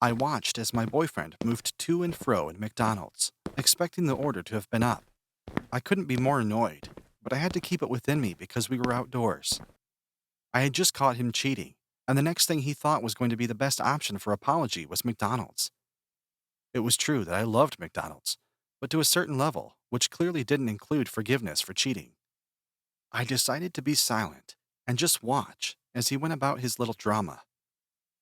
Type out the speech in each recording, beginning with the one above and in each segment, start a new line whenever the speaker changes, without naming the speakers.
I watched as my boyfriend moved to and fro in McDonald's, expecting the order to have been up. I couldn't be more annoyed, but I had to keep it within me because we were outdoors. I had just caught him cheating, and the next thing he thought was going to be the best option for apology was McDonald's. It was true that I loved McDonald's, but to a certain level, which clearly didn't include forgiveness for cheating. I decided to be silent and just watch as he went about his little drama.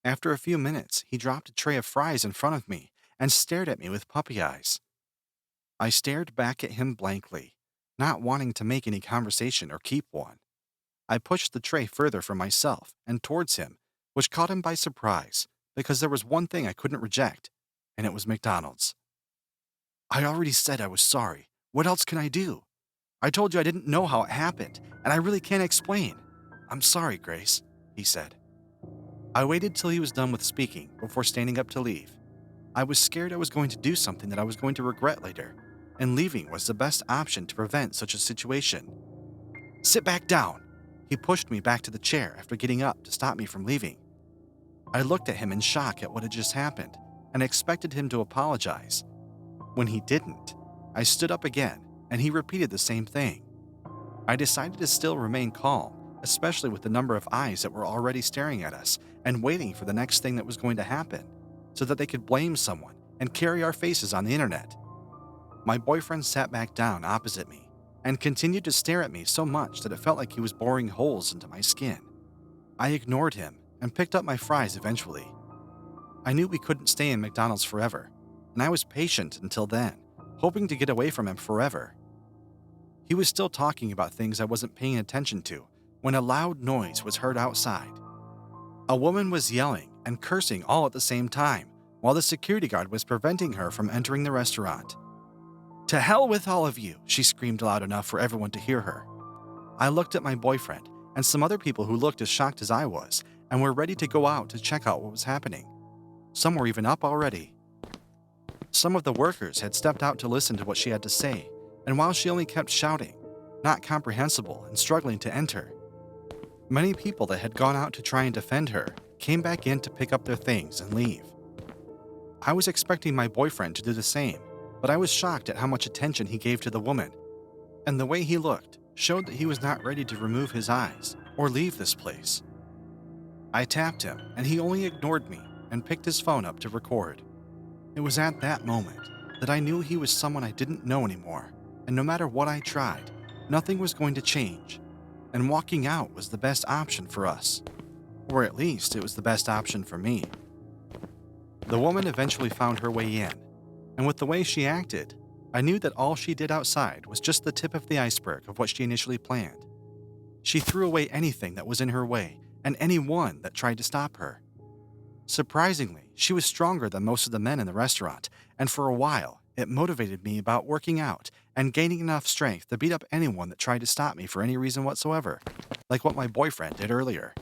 After a few minutes, he dropped a tray of fries in front of me and stared at me with puppy eyes. I stared back at him blankly, not wanting to make any conversation or keep one. I pushed the tray further from myself and towards him, which caught him by surprise because there was one thing I couldn't reject, and it was McDonald's. I already said I was sorry. What else can I do? I told you I didn't know how it happened, and I really can't explain. I'm sorry, Grace, he said. I waited till he was done with speaking before standing up to leave. I was scared I was going to do something that I was going to regret later, and leaving was the best option to prevent such a situation. Sit back down. He pushed me back to the chair after getting up to stop me from leaving. I looked at him in shock at what had just happened and expected him to apologize. When he didn't, I stood up again and he repeated the same thing. I decided to still remain calm, especially with the number of eyes that were already staring at us and waiting for the next thing that was going to happen, so that they could blame someone and carry our faces on the internet. My boyfriend sat back down opposite me and continued to stare at me so much that it felt like he was boring holes into my skin. I ignored him and picked up my fries eventually. I knew we couldn't stay in McDonald's forever, and I was patient until then, hoping to get away from him forever. He was still talking about things I wasn't paying attention to when a loud noise was heard outside. A woman was yelling and cursing all at the same time, while the security guard was preventing her from entering the restaurant. To hell with all of you, she screamed loud enough for everyone to hear her. I looked at my boyfriend and some other people who looked as shocked as I was and were ready to go out to check out what was happening. Some were even up already. Some of the workers had stepped out to listen to what she had to say, and while she only kept shouting, not comprehensible and struggling to enter, many people that had gone out to try and defend her came back in to pick up their things and leave. I was expecting my boyfriend to do the same, but I was shocked at how much attention he gave to the woman, and the way he looked showed that he was not ready to remove his eyes or leave this place. I tapped him, and he only ignored me and picked his phone up to record. It was at that moment that I knew he was someone I didn't know anymore, and no matter what I tried, nothing was going to change, and walking out was the best option for us. Or at least it was the best option for me. The woman eventually found her way in, and with the way she acted, I knew that all she did outside was just the tip of the iceberg of what she initially planned. She threw away anything that was in her way and anyone that tried to stop her. Surprisingly, she was stronger than most of the men in the restaurant, and for a while, it motivated me about working out and gaining enough strength to beat up anyone that tried to stop me for any reason whatsoever, like what my boyfriend did earlier.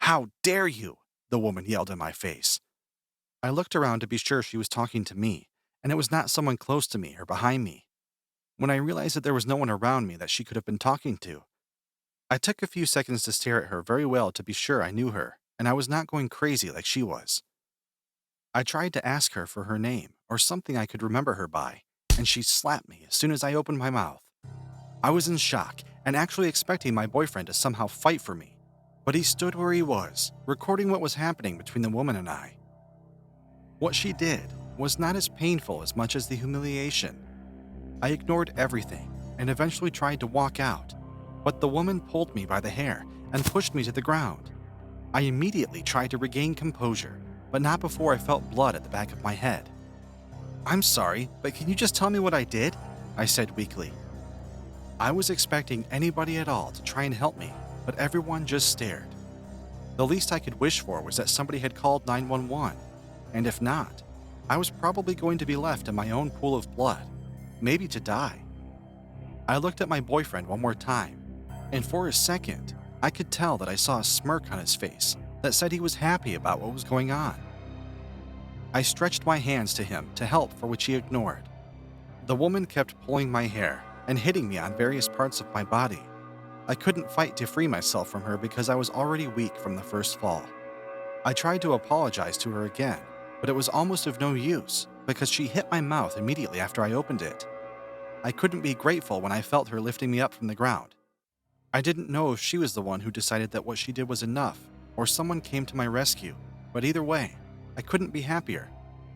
How dare you? The woman yelled in my face. I looked around to be sure she was talking to me, and it was not someone close to me or behind me. When I realized that there was no one around me that she could have been talking to, I took a few seconds to stare at her very well to be sure I knew her, and I was not going crazy like she was. I tried to ask her for her name or something I could remember her by, and she slapped me as soon as I opened my mouth. I was in shock and actually expecting my boyfriend to somehow fight for me, but he stood where he was, recording what was happening between the woman and I. What she did was not as painful as much as the humiliation. I ignored everything and eventually tried to walk out, but the woman pulled me by the hair and pushed me to the ground. I immediately tried to regain composure, but not before I felt blood at the back of my head. I'm sorry, but can you just tell me what I did? I said weakly. I was expecting anybody at all to try and help me, but everyone just stared. The least I could wish for was that somebody had called 911, and if not, I was probably going to be left in my own pool of blood, maybe to die. I looked at my boyfriend one more time, and for a second, I could tell that I saw a smirk on his face that said he was happy about what was going on. I stretched my hands to him to help, for which he ignored. The woman kept pulling my hair and hitting me on various parts of my body. I couldn't fight to free myself from her because I was already weak from the first fall. I tried to apologize to her again, but it was almost of no use because she hit my mouth immediately after I opened it. I couldn't be grateful when I felt her lifting me up from the ground. I didn't know if she was the one who decided that what she did was enough, or someone came to my rescue, but either way, I couldn't be happier,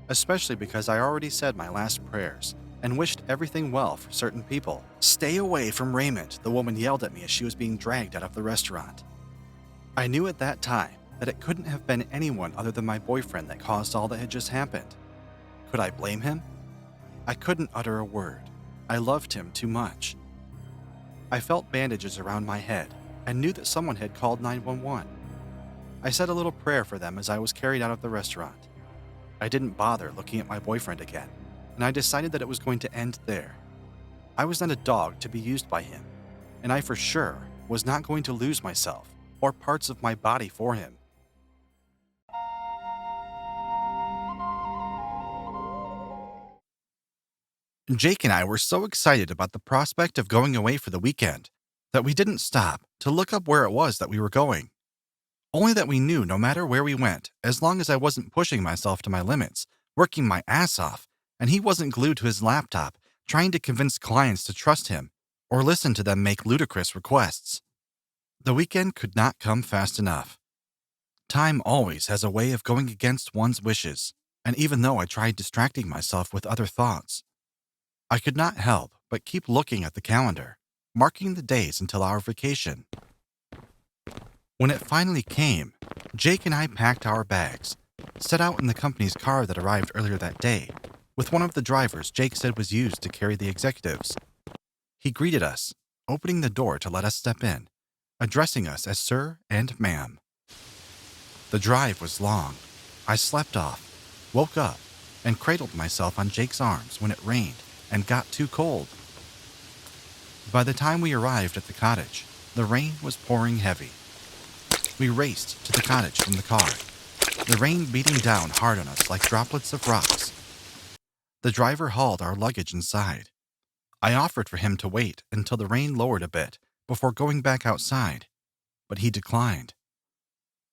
especially because I already said my last prayers and wished everything well for certain people. "Stay away from Raymond," the woman yelled at me as she was being dragged out of the restaurant. I knew at that time that it couldn't have been anyone other than my boyfriend that caused all that had just happened. Could I blame him? I couldn't utter a word. I loved him too much. I felt bandages around my head and knew that someone had called 911. I said a little prayer for them as I was carried out of the restaurant. I didn't bother looking at my boyfriend again, and I decided that it was going to end there. I was not a dog to be used by him, and I for sure was not going to lose myself or parts of my body for him. Jake and I were so excited about the prospect of going away for the weekend that we didn't stop to look up where it was that we were going. Only that we knew no matter where we went, as long as I wasn't pushing myself to my limits, working my ass off, and he wasn't glued to his laptop trying to convince clients to trust him or listen to them make ludicrous requests. The weekend could not come fast enough. Time always has a way of going against one's wishes, and even though I tried distracting myself with other thoughts, I could not help but keep looking at the calendar, marking the days until our vacation. When it finally came, Jake and I packed our bags, set out in the company's car that arrived earlier that day, with one of the drivers Jake said was used to carry the executives. He greeted us, opening the door to let us step in, addressing us as sir and ma'am. The drive was long. I slept off, woke up, and cradled myself on Jake's arms when it rained and got too cold. By the time we arrived at the cottage, the rain was pouring heavy. We raced to the cottage from the car, the rain beating down hard on us like droplets of rocks. The driver hauled our luggage inside. I offered for him to wait until the rain lowered a bit before going back outside, but he declined.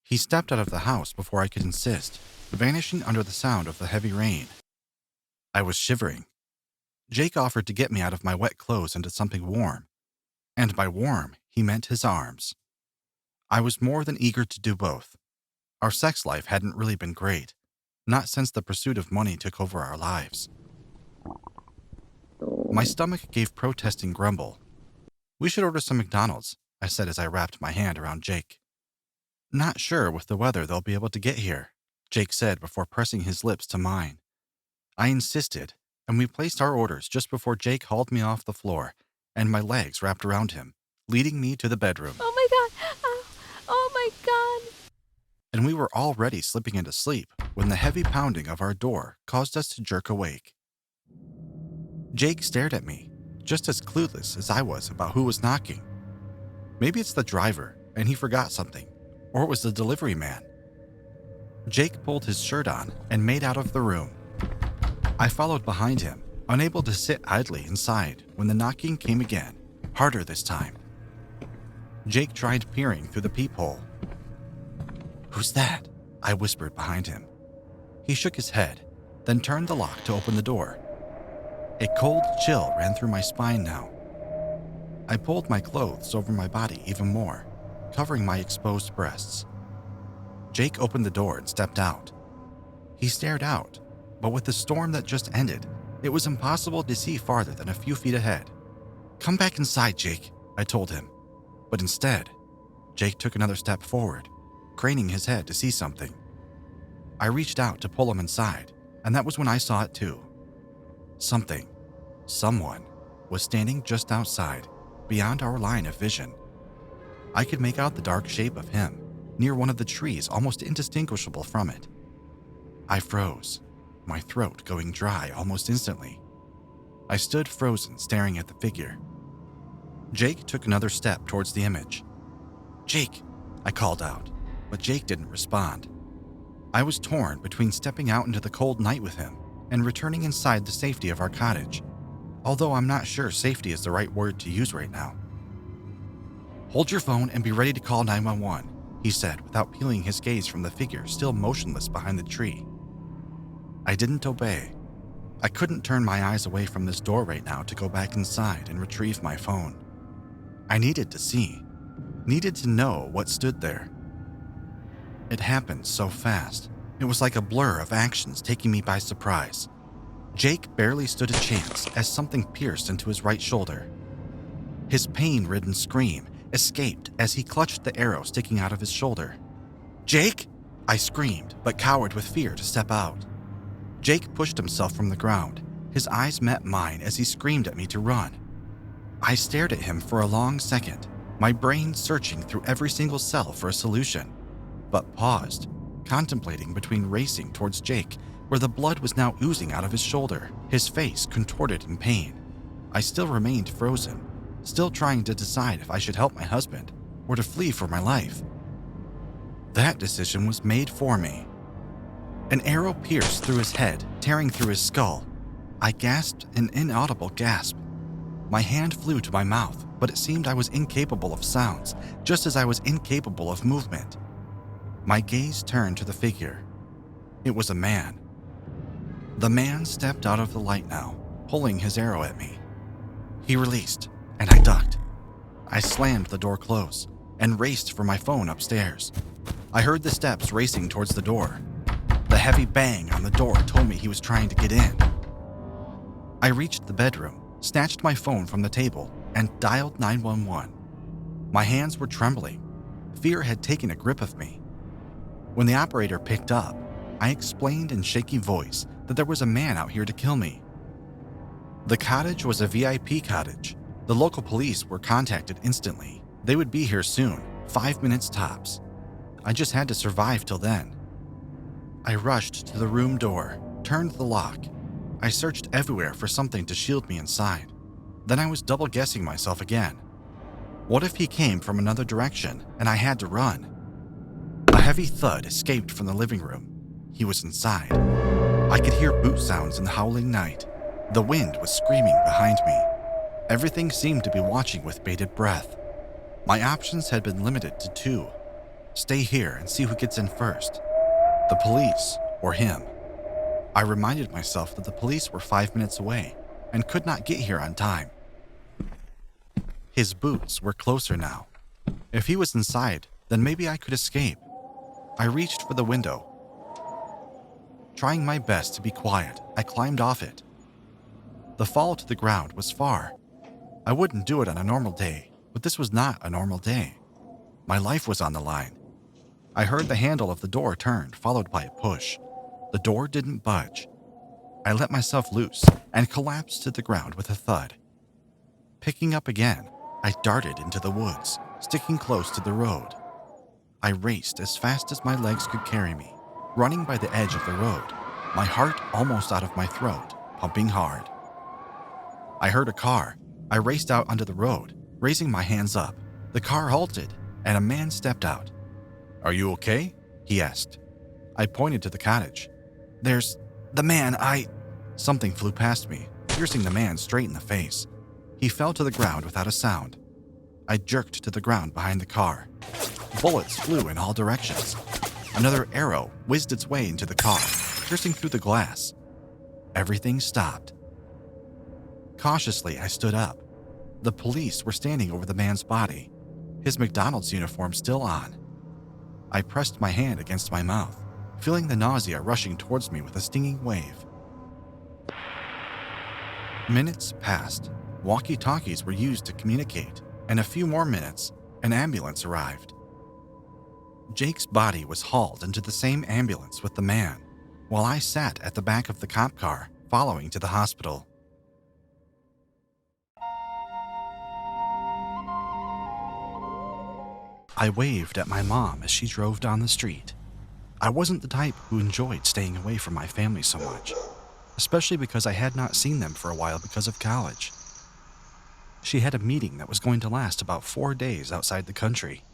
He stepped out of the house before I could insist, vanishing under the sound of the heavy rain. I was shivering. Jake offered to get me out of my wet clothes into something warm, and by warm, he meant his arms. I was more than eager to do both. Our sex life hadn't really been great, not since the pursuit of money took over our lives. My stomach gave protesting grumble. "We should order some McDonald's," I said as I wrapped my hand around Jake. "Not sure with the weather they'll be able to get here," Jake said before pressing his lips to mine. I insisted, and we placed our orders just before Jake hauled me off the floor and my legs wrapped around him, leading me to the bedroom.
Oh my God! Oh my God!
And we were already slipping into sleep when the heavy pounding of our door caused us to jerk awake. Jake stared at me, just as clueless as I was about who was knocking. Maybe it's the driver, and he forgot something, or it was the delivery man. Jake pulled his shirt on and made out of the room. I followed behind him, unable to sit idly inside when the knocking came again, harder this time. Jake tried peering through the peephole. "Who's that?" I whispered behind him. He shook his head, then turned the lock to open the door. A cold chill ran through my spine now. I pulled my clothes over my body even more, covering my exposed breasts. Jake opened the door and stepped out. He stared out, but with the storm that just ended, it was impossible to see farther than a few feet ahead. "Come back inside, Jake," I told him. But instead, Jake took another step forward, craning his head to see something. I reached out to pull him inside, and that was when I saw it too. Someone, was standing just outside, beyond our line of vision. I could make out the dark shape of him, near one of the trees almost indistinguishable from it. I froze, my throat going dry almost instantly. I stood frozen, staring at the figure. Jake took another step towards the image. "Jake," I called out, but Jake didn't respond. I was torn between stepping out into the cold night with him and returning inside the safety of our cottage, although I'm not sure safety is the right word to use right now. "Hold your phone and be ready to call 911, he said without peeling his gaze from the figure still motionless behind the tree. I didn't obey. I couldn't turn my eyes away from this door right now to go back inside and retrieve my phone. I needed to see, needed to know what stood there. It happened so fast. It was like a blur of actions taking me by surprise. Jake barely stood a chance as something pierced into his right shoulder. His pain-ridden scream escaped as he clutched the arrow sticking out of his shoulder. "Jake!" I screamed, but cowered with fear to step out. Jake pushed himself from the ground. His eyes met mine as he screamed at me to run. I stared at him for a long second, my brain searching through every single cell for a solution, but paused, contemplating between racing towards Jake, where the blood was now oozing out of his shoulder, his face contorted in pain. I still remained frozen, still trying to decide if I should help my husband or to flee for my life. That decision was made for me. An arrow pierced through his head, tearing through his skull. I gasped an inaudible gasp. My hand flew to my mouth, but it seemed I was incapable of sounds, just as I was incapable of movement. My gaze turned to the figure. It was a man. The man stepped out of the light now, pulling his arrow at me. He released, and I ducked. I slammed the door close and raced for my phone upstairs. I heard the steps racing towards the door. The heavy bang on the door told me he was trying to get in. I reached the bedroom, snatched my phone from the table, and dialed 911. My hands were trembling. Fear had taken a grip of me. When the operator picked up, I explained in shaky voice that there was a man out here to kill me. The cottage was a VIP cottage. The local police were contacted instantly. They would be here soon, 5 minutes tops. I just had to survive till then. I rushed to the room door, turned the lock. I searched everywhere for something to shield me inside. Then I was double-guessing myself again. What if he came from another direction and I had to run? A heavy thud escaped from the living room. He was inside. I could hear boot sounds in the howling night. The wind was screaming behind me. Everything seemed to be watching with bated breath. My options had been limited to two. Stay here and see who gets in first. The police or him. I reminded myself that the police were 5 minutes away and could not get here on time. His boots were closer now. If he was inside, then maybe I could escape. I reached for the window. Trying my best to be quiet, I climbed off it. The fall to the ground was far. I wouldn't do it on a normal day, but this was not a normal day. My life was on the line. I heard the handle of the door turn, followed by a push. The door didn't budge. I let myself loose and collapsed to the ground with a thud. Picking up again, I darted into the woods, sticking close to the road. I raced as fast as my legs could carry me, running by the edge of the road, my heart almost out of my throat, pumping hard. I heard a car. I raced out onto the road, raising my hands up. The car halted, and a man stepped out. "Are you okay?" he asked. I pointed to the cottage. "There's the man, Something flew past me, piercing the man straight in the face. He fell to the ground without a sound. I jerked to the ground behind the car. Bullets flew in all directions. Another arrow whizzed its way into the car, piercing through the glass. Everything stopped. Cautiously, I stood up. The police were standing over the man's body, his McDonald's uniform still on. I pressed my hand against my mouth, feeling the nausea rushing towards me with a stinging wave. Minutes passed. Walkie-talkies were used to communicate. In a few more minutes, an ambulance arrived. Jake's body was hauled into the same ambulance with the man, while I sat at the back of the cop car, following to the hospital. I waved at my mom as she drove down the street. I wasn't the type who enjoyed staying away from my family so much, especially because I had not seen them for a while because of college. She had a meeting that was going to last about 4 days outside the country,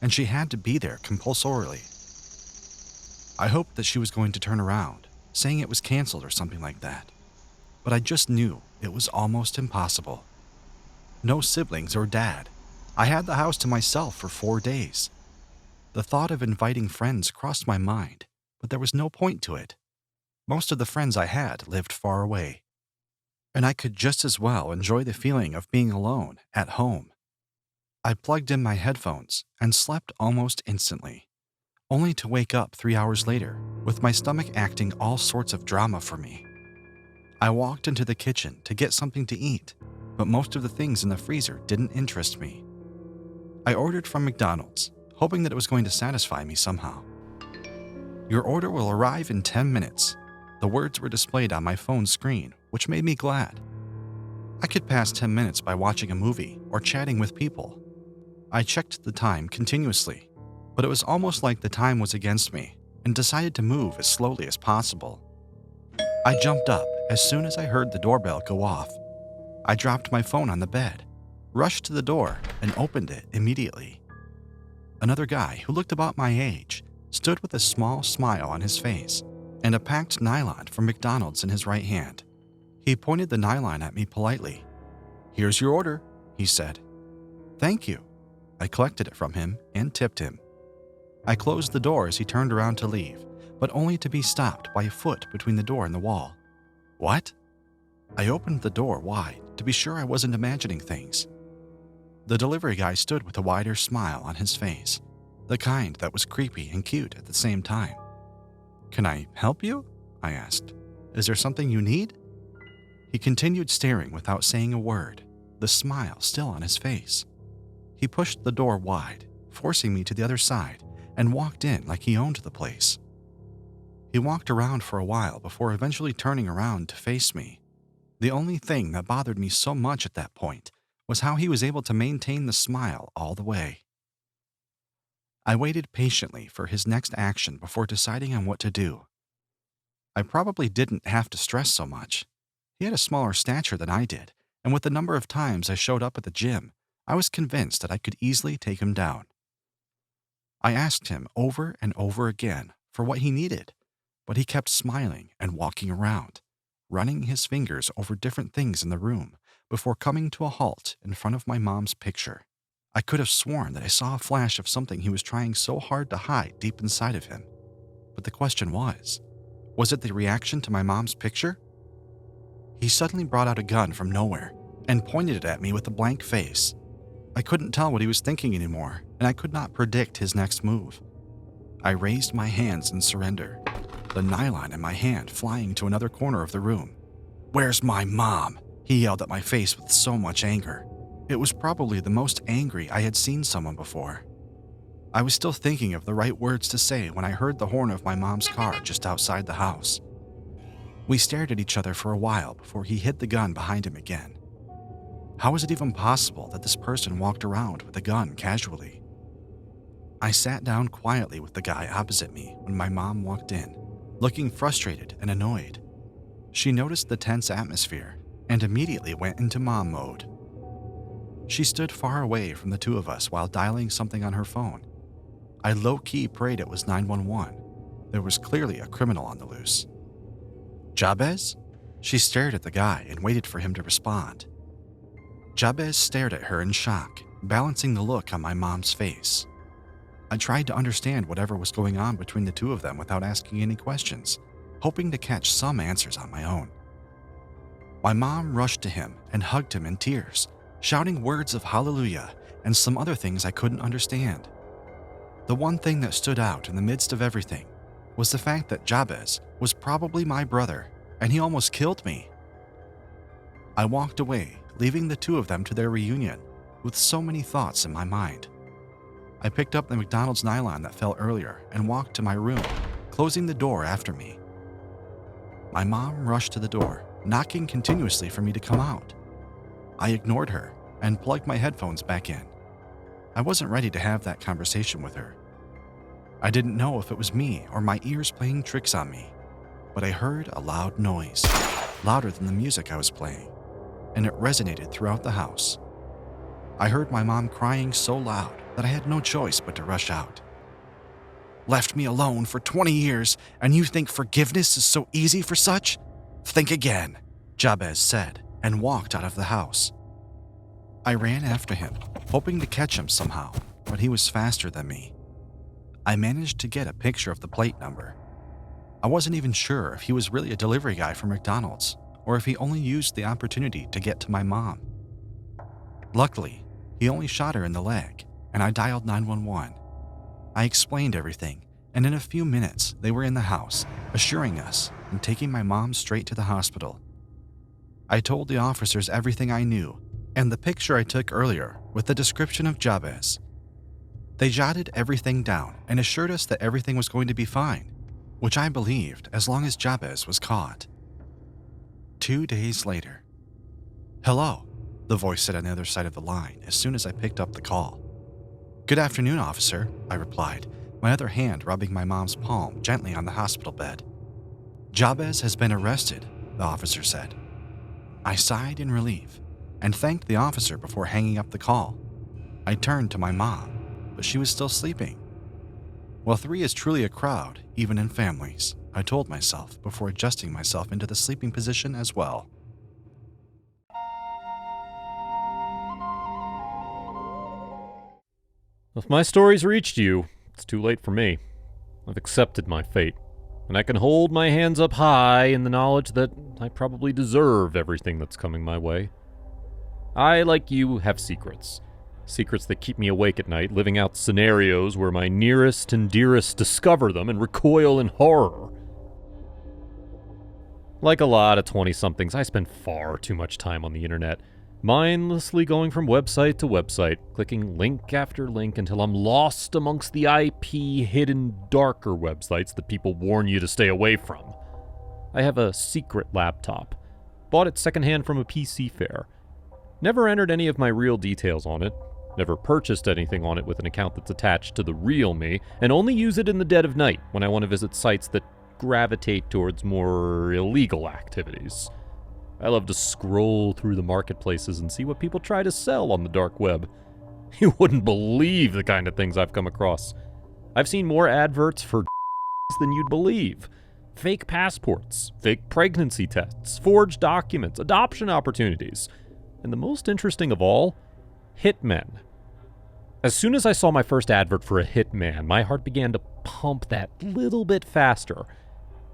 and she had to be there compulsorily. I hoped that she was going to turn around, saying it was canceled or something like that, but I just knew it was almost impossible. No siblings or dad. I had the house to myself for 4 days. The thought of inviting friends crossed my mind, but there was no point to it. Most of the friends I had lived far away, and I could just as well enjoy the feeling of being alone at home. I plugged in my headphones and slept almost instantly, only to wake up 3 hours later with my stomach acting all sorts of drama for me. I walked into the kitchen to get something to eat, but most of the things in the freezer didn't interest me. I ordered from McDonald's, hoping that it was going to satisfy me somehow. "Your order will arrive in 10 minutes. The words were displayed on my phone screen, which made me glad. I could pass 10 minutes by watching a movie or chatting with people. I checked the time continuously, but it was almost like the time was against me and decided to move as slowly as possible. I jumped up as soon as I heard the doorbell go off. I dropped my phone on the bed, rushed to the door, and opened it immediately. Another guy who looked about my age stood with a small smile on his face and a packed nylon from McDonald's in his right hand. He pointed the nylon at me politely. "Here's your order," he said. "Thank you." I collected it from him and tipped him. I closed the door as he turned around to leave, but only to be stopped by a foot between the door and the wall. "What?" I opened the door wide to be sure I wasn't imagining things. The delivery guy stood with a wider smile on his face, the kind that was creepy and cute at the same time. "Can I help you?" I asked. "Is there something you need?" He continued staring without saying a word, the smile still on his face. He pushed the door wide, forcing me to the other side, and walked in like he owned the place. He walked around for a while before eventually turning around to face me. The only thing that bothered me so much at that point was how he was able to maintain the smile all the way. I waited patiently for his next action before deciding on what to do. I probably didn't have to stress so much. He had a smaller stature than I did, and with the number of times I showed up at the gym, I was convinced that I could easily take him down. I asked him over and over again for what he needed, but he kept smiling and walking around, running his fingers over different things in the room before coming to a halt in front of my mom's picture. I could have sworn that I saw a flash of something he was trying so hard to hide deep inside of him. But the question was it the reaction to my mom's picture? He suddenly brought out a gun from nowhere and pointed it at me with a blank face. I couldn't tell what he was thinking anymore, and I could not predict his next move. I raised my hands in surrender, the nylon in my hand flying to another corner of the room. "Where's my mom?" he yelled at my face with so much anger. It was probably the most angry I had seen someone before. I was still thinking of the right words to say when I heard the horn of my mom's car just outside the house. We stared at each other for a while before he hid the gun behind him again. How was it even possible that this person walked around with a gun casually? I sat down quietly with the guy opposite me when my mom walked in, looking frustrated and annoyed. She noticed the tense atmosphere and immediately went into mom mode. She stood far away from the two of us while dialing something on her phone. I low-key prayed it was 911. There was clearly a criminal on the loose. "Jabez?" She stared at the guy and waited for him to respond. Jabez stared at her in shock, balancing the look on my mom's face. I tried to understand whatever was going on between the two of them without asking any questions, hoping to catch some answers on my own. My mom rushed to him and hugged him in tears, shouting words of hallelujah and some other things I couldn't understand. The one thing that stood out in the midst of everything was the fact that Jabez was probably my brother, and he almost killed me. I walked away, leaving the two of them to their reunion, with so many thoughts in my mind. I picked up the McDonald's nylon that fell earlier and walked to my room, closing the door after me. My mom rushed to the door, knocking continuously for me to come out. I ignored her and plugged my headphones back in. I wasn't ready to have that conversation with her. I didn't know if it was me or my ears playing tricks on me, but I heard a loud noise, louder than the music I was playing, and it resonated throughout the house. I heard my mom crying so loud that I had no choice but to rush out. "Left me alone for 20 years, and you think forgiveness is so easy for such? Think again," Jabez said, and walked out of the house. I ran after him, hoping to catch him somehow, but he was faster than me. I managed to get a picture of the plate number. I wasn't even sure if he was really a delivery guy for McDonald's or if he only used the opportunity to get to my mom. Luckily, he only shot her in the leg, and I dialed 911. I explained everything, and in a few minutes, they were in the house, assuring us and taking my mom straight to the hospital. I told the officers everything I knew and the picture I took earlier with the description of Jabez. They jotted everything down and assured us that everything was going to be fine, which I believed as long as Jabez was caught. 2 days later. "Hello," the voice said on the other side of the line as soon as I picked up the call. "Good afternoon, officer," I replied, my other hand rubbing my mom's palm gently on the hospital bed. "Jabez has been arrested," the officer said. I sighed in relief and thanked the officer before hanging up the call. I turned to my mom, but she was still sleeping. Well, 3 is truly a crowd, even in families, I told myself before adjusting myself into the sleeping position as well.
If my stories reached you, it's too late for me. I've accepted my fate, and I can hold my hands up high in the knowledge that I probably deserve everything that's coming my way. I, like you, have secrets. Secrets that keep me awake at night, living out scenarios where my nearest and dearest discover them and recoil in horror. Like a lot of 20-somethings, I spend far too much time on the internet, mindlessly going from website to website, clicking link after link until I'm lost amongst the IP-hidden darker websites that people warn you to stay away from. I have a secret laptop. Bought it secondhand from a PC fair. Never entered any of my real details on it. Never purchased anything on it with an account that's attached to the real me, and only use it in the dead of night when I want to visit sites that gravitate towards more illegal activities. I love to scroll through the marketplaces and see what people try to sell on the dark web. You wouldn't believe the kind of things I've come across. I've seen more adverts for than you'd believe. Fake passports, fake pregnancy tests, forged documents, adoption opportunities, and the most interesting of all, hitmen. As soon as I saw my first advert for a hitman, my heart began to pump that little bit faster.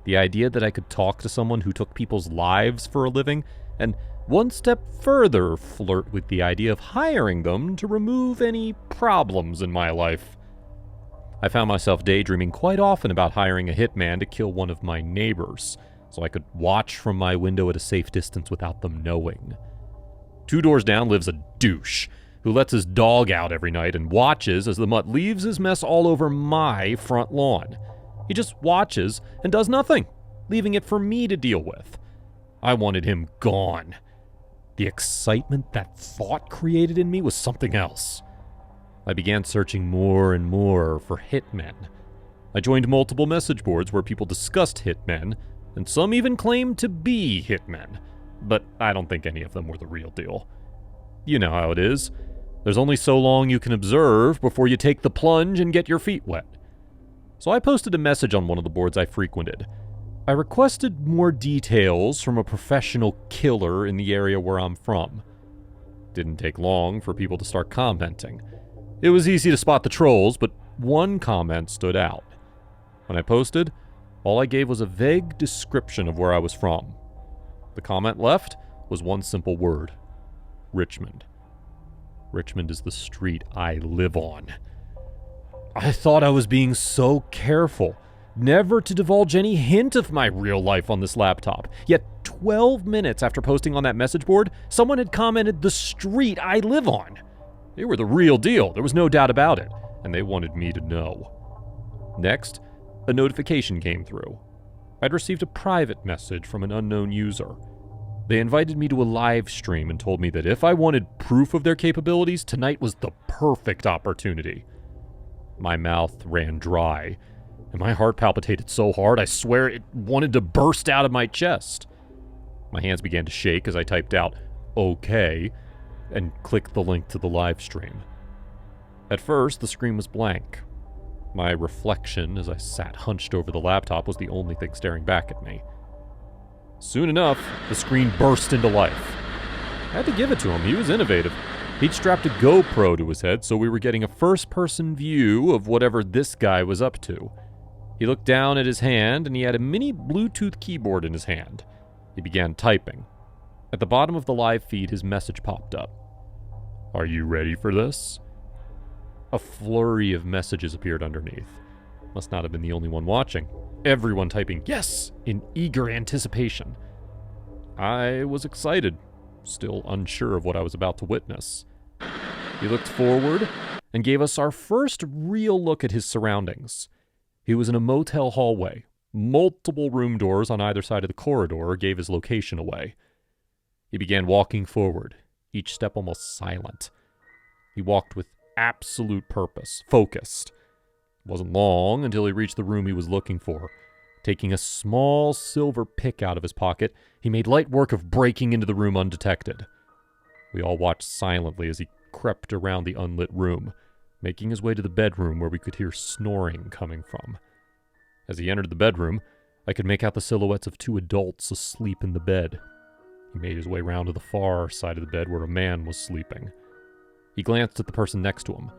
The idea that I could talk to someone who took people's lives for a living, and one step further flirt with the idea of hiring them to remove any problems in my life. I found myself daydreaming quite often about hiring a hitman to kill one of my neighbors, so I could watch from my window at a safe distance without them knowing. 2 doors down lives a douche who lets his dog out every night and watches as the mutt leaves his mess all over my front lawn. He just watches and does nothing, leaving it for me to deal with. I wanted him gone. The excitement that thought created in me was something else. I began searching more and more for hitmen. I joined multiple message boards where people discussed hitmen, and some even claimed to be hitmen, but I don't think any of them were the real deal. You know how it is. There's only so long you can observe before you take the plunge and get your feet wet. So I posted a message on one of the boards I frequented. I requested more details from a professional killer in the area where I'm from. Didn't take long for people to start commenting. It was easy to spot the trolls, but one comment stood out. When I posted, all I gave was a vague description of where I was from. The comment left was one simple word: Richmond. Richmond is the street I live on. I thought I was being so careful, never to divulge any hint of my real life on this laptop. Yet 12 minutes after posting on that message board, someone had commented the street I live on. They were the real deal, there was no doubt about it, and they wanted me to know. Next, a notification came through. I'd received a private message from an unknown user. They invited me to a live stream and told me that if I wanted proof of their capabilities, tonight was the perfect opportunity. My mouth ran dry, and my heart palpitated so hard I swear it wanted to burst out of my chest. My hands began to shake as I typed out, "Okay," and clicked the link to the live stream. At first, the screen was blank. My reflection as I sat hunched over the laptop was the only thing staring back at me. Soon enough, the screen burst into life. I had to give it to him, he was innovative. He'd strapped a GoPro to his head, so we were getting a first-person view of whatever this guy was up to. He looked down at his hand, and he had a mini Bluetooth keyboard in his hand. He began typing. At the bottom of the live feed, his message popped up. "Are you ready for this?" A flurry of messages appeared underneath. Must not have been the only one watching. Everyone typing "yes" in eager anticipation. I was excited, still unsure of what I was about to witness. He looked forward and gave us our first real look at his surroundings. He was in a motel hallway. Multiple room doors on either side of the corridor gave his location away. He began walking forward, each step almost silent. He walked with absolute purpose, focused. It wasn't long until he reached the room he was looking for. Taking a small silver pick out of his pocket, he made light work of breaking into the room undetected. We all watched silently as he crept around the unlit room, making his way to the bedroom where we could hear snoring coming from. As he entered the bedroom, I could make out the silhouettes of 2 adults asleep in the bed. He made his way round to the far side of the bed where a man was sleeping. He glanced at the person next to him.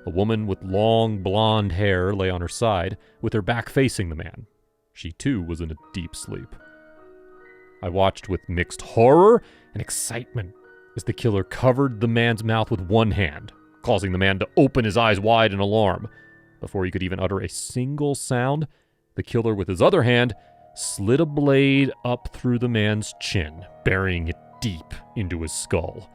A woman with long blonde hair lay on her side, with her back facing the man. She too was in a deep sleep. I watched with mixed horror and excitement as the killer covered the man's mouth with one hand, causing the man to open his eyes wide in alarm. Before he could even utter a single sound, the killer with his other hand slid a blade up through the man's chin, burying it deep into his skull.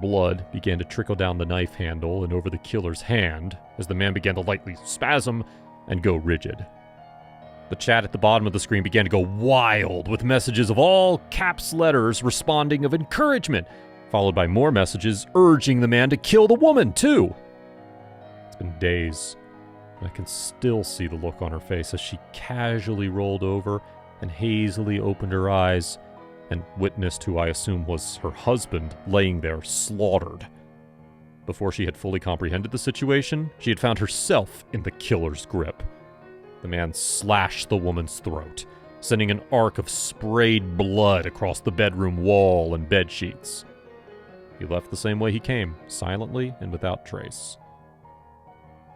Blood began to trickle down the knife handle and over the killer's hand as the man began to lightly spasm and go rigid. The chat at the bottom of the screen began to go wild with messages of all caps letters responding of encouragement, followed by more messages urging the man to kill the woman too. It's been days. I can still see the look on her face as she casually rolled over and hazily opened her eyes and witnessed who I assume was her husband laying there slaughtered. Before she had fully comprehended the situation, she had found herself in the killer's grip. The man slashed the woman's throat, sending an arc of sprayed blood across the bedroom wall and bed sheets. He left the same way he came, silently and without trace.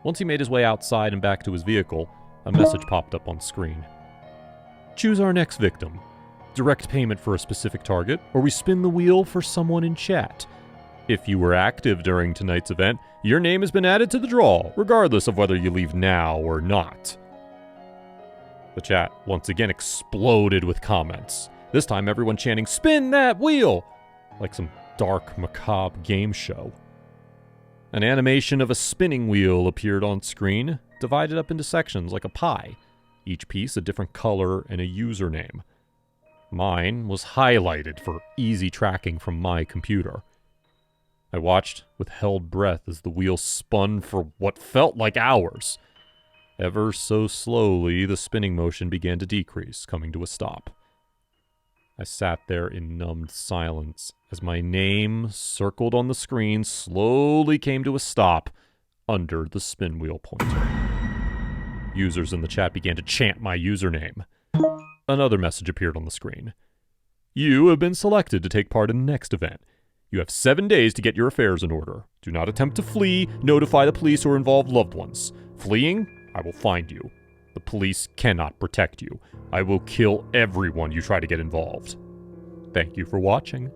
Once he made his way outside and back to his vehicle, a message popped up on screen. "Choose our next victim. Direct payment for a specific target, or we spin the wheel for someone in chat. If you were active during tonight's event, your name has been added to the draw, regardless of whether you leave now or not." The chat once again exploded with comments, this time everyone chanting, "Spin that wheel!" like some dark, macabre game show. An animation of a spinning wheel appeared on screen, divided up into sections like a pie, each piece a different color and a username. Mine was highlighted for easy tracking from my computer. I watched with held breath as the wheel spun for what felt like hours. Ever so slowly, the spinning motion began to decrease, coming to a stop. I sat there in numbed silence as my name, circled on the screen, slowly came to a stop under the spin wheel pointer. Users in the chat began to chant my username. Another message appeared on the screen. "You have been selected to take part in the next event. You have 7 days to get your affairs in order. Do not attempt to flee, notify the police, or involve loved ones. Fleeing, I will find you. The police cannot protect you. I will kill everyone you try to get involved. Thank you for watching."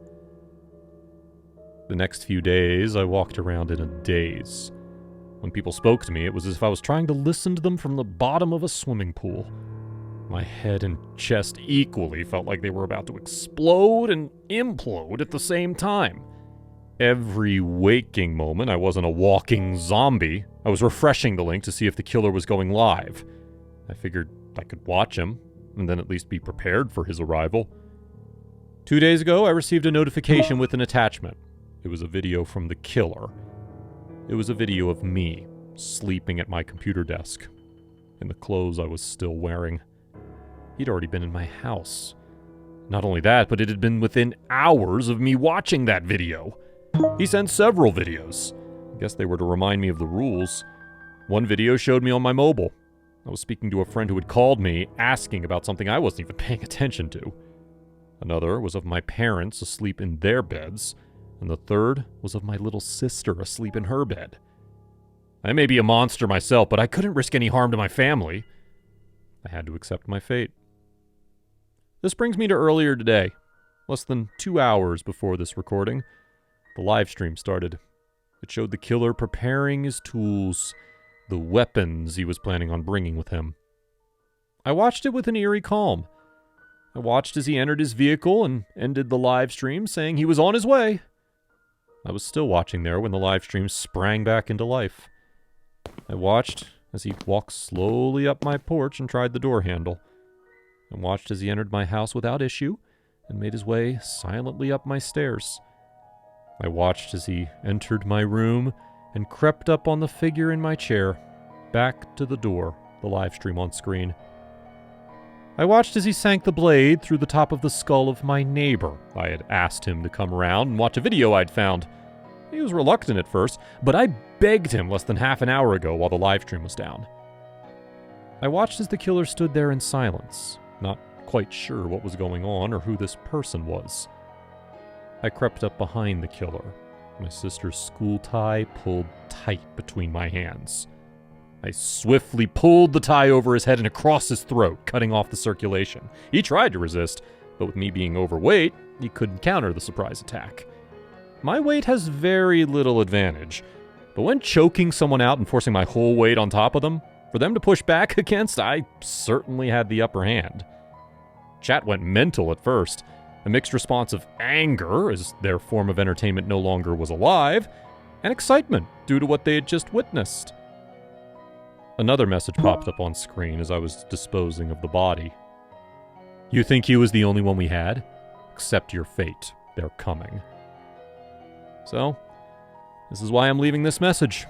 The next few days, I walked around in a daze. When people spoke to me, it was as if I was trying to listen to them from the bottom of a swimming pool. My head and chest equally felt like they were about to explode and implode at the same time. Every waking moment, I wasn't a walking zombie. I was refreshing the link to see if the killer was going live. I figured I could watch him, and then at least be prepared for his arrival. 2 days ago, I received a notification with an attachment. It was a video from the killer. It was a video of me, sleeping at my computer desk, in the clothes I was still wearing. He'd already been in my house. Not only that, but it had been within hours of me watching that video. He sent several videos. I guess they were to remind me of the rules. One video showed me on my mobile. I was speaking to a friend who had called me, asking about something I wasn't even paying attention to. Another was of my parents asleep in their beds, and the third was of my little sister asleep in her bed. I may be a monster myself, but I couldn't risk any harm to my family. I had to accept my fate. This brings me to earlier today. Less than 2 hours before this recording, the live stream started. It showed the killer preparing his tools, the weapons he was planning on bringing with him. I watched it with an eerie calm. I watched as he entered his vehicle and ended the live stream, saying he was on his way. I was still watching there when the live stream sprang back into life. I watched as he walked slowly up my porch and tried the door handle. I watched as he entered my house without issue and made his way silently up my stairs. I watched as he entered my room and crept up on the figure in my chair, back to the door, the live stream on screen. I watched as he sank the blade through the top of the skull of my neighbor. I had asked him to come around and watch a video I'd found. He was reluctant at first, but I begged him less than half an hour ago while the live stream was down. I watched as the killer stood there in silence, not quite sure what was going on or who this person was. I crept up behind the killer, my sister's school tie pulled tight between my hands. I swiftly pulled the tie over his head and across his throat, cutting off the circulation. He tried to resist, but with me being overweight, he couldn't counter the surprise attack. My weight has very little advantage, but when choking someone out and forcing my whole weight on top of them, for them to push back against, I certainly had the upper hand. Chat went mental at first, a mixed response of anger, as their form of entertainment no longer was alive, and excitement due to what they had just witnessed. Another message popped up on screen as I was disposing of the body. You think he was the only one we had? Accept your fate. They're coming. So, this is why I'm leaving this message.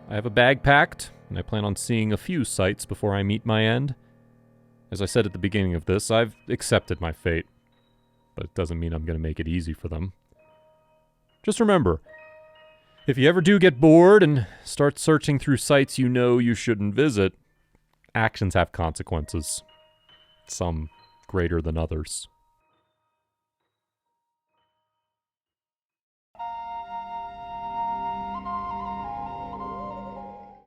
I have a bag packed, and I plan on seeing a few sights before I meet my end. As I said at the beginning of this, I've accepted my fate, but it doesn't mean I'm going to make it easy for them. Just remember, if you ever do get bored and start searching through sites you know you shouldn't visit, actions have consequences, some greater than others.